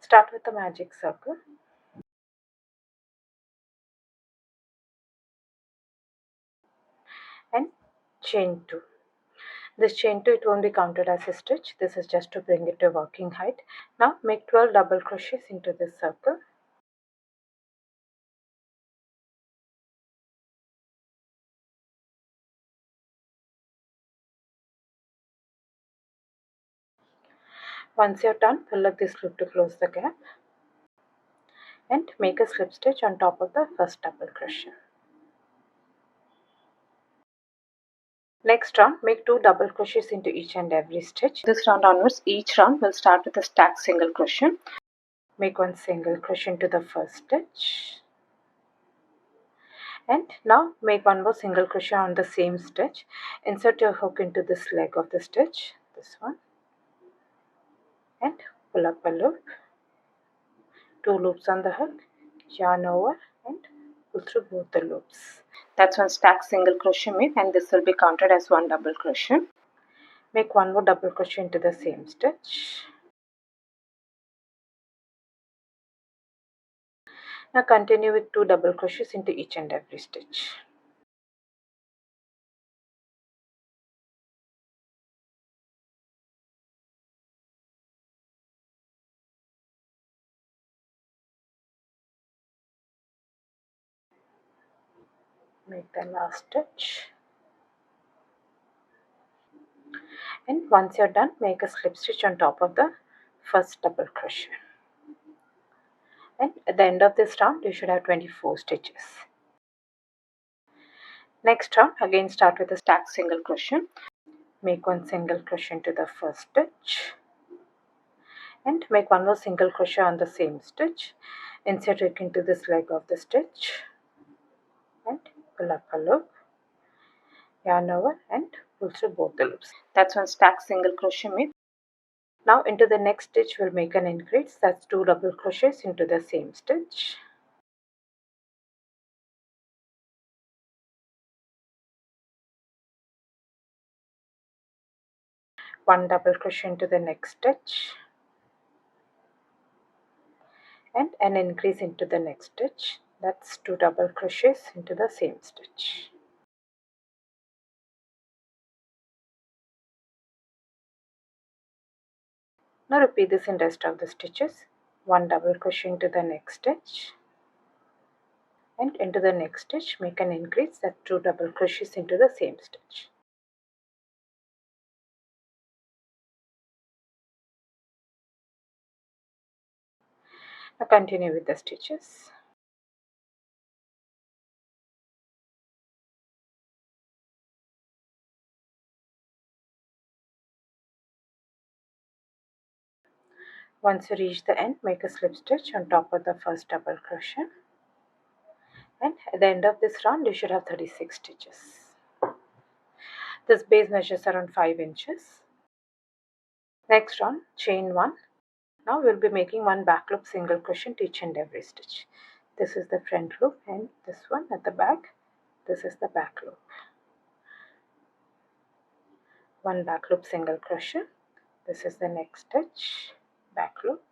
Start with the magic circle and chain 2. This chain 2, it won't be counted as a stitch. This is just to bring it to working height. Now make 12 double crochets into this circle. Once you're done, pull up this loop to close the gap and make a slip stitch on top of the first double crochet. Next round, make 2 double crochets into each and every stitch. This round onwards, each round will start with a stacked single crochet. Make 1 single crochet into the first stitch. And now make 1 more single crochet on the same stitch. Insert your hook into this leg of the stitch, this one, and pull up a loop. 2 loops on the hook, yarn over and pull through both the loops. That's 1 stacked single crochet made, and this will be counted as 1 double crochet. Make 1 more double crochet into the same stitch. Now continue with 2 double crochets into each and every stitch. Make the last stitch. And once you're done, make a slip stitch on top of the first double crochet. And at the end of this round, you should have 24 stitches. Next round, again start with a stacked single crochet. Make 1 single crochet into the first stitch. And make 1 more single crochet on the same stitch. Insert it into this leg of the stitch. And pull up a loop. Yarn over and pull through both the loops. That's 1 stacked single crochet made. Now into the next stitch we'll make an increase. That's 2 double crochets into the same stitch. One double crochet into the next stitch and an increase into the next stitch. That's 2 double crochets into the same stitch. Now repeat this in rest of the stitches. 1 double crochet into the next stitch and into the next stitch make an increase. That's 2 double crochets into the same stitch. Now continue with the stitches. Once you reach the end, make a slip stitch on top of the first double crochet. And at the end of this round, you should have 36 stitches. This base measures around 5 inches. Next round, chain 1. Now we'll be making 1 back loop single crochet to each and every stitch. This is the front loop and this one at the back. This is the back loop. 1 back loop single crochet. This is the next stitch, back loop.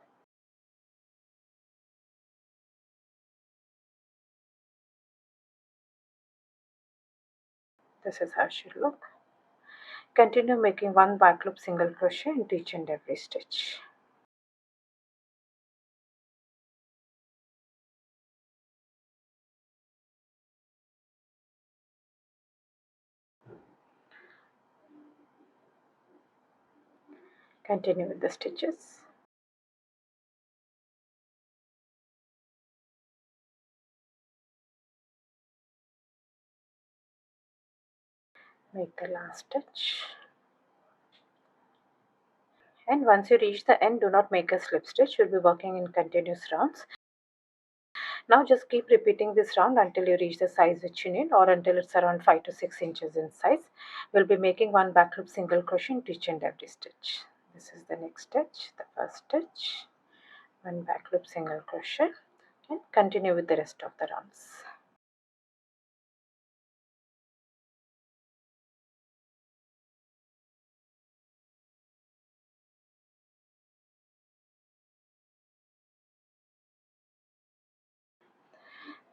This is how it should look. Continue making 1 back loop single crochet into each and every stitch. Continue with the stitches. Make the last stitch. And once you reach the end, do not make a slip stitch. You'll be working in continuous rounds. Now just keep repeating this round until you reach the size which you need, or until it's around 5 to 6 inches in size. We'll be making 1 back loop single crochet into each and every stitch. This is the next stitch, the first stitch, 1 back loop single crochet, and continue with the rest of the rounds.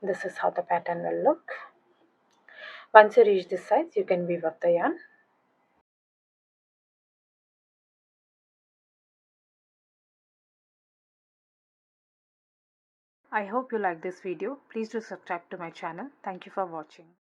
This is how the pattern will look. Once you reach this size, you can weave up the yarn. I hope you like this video. Please do subscribe to my channel. Thank you for watching.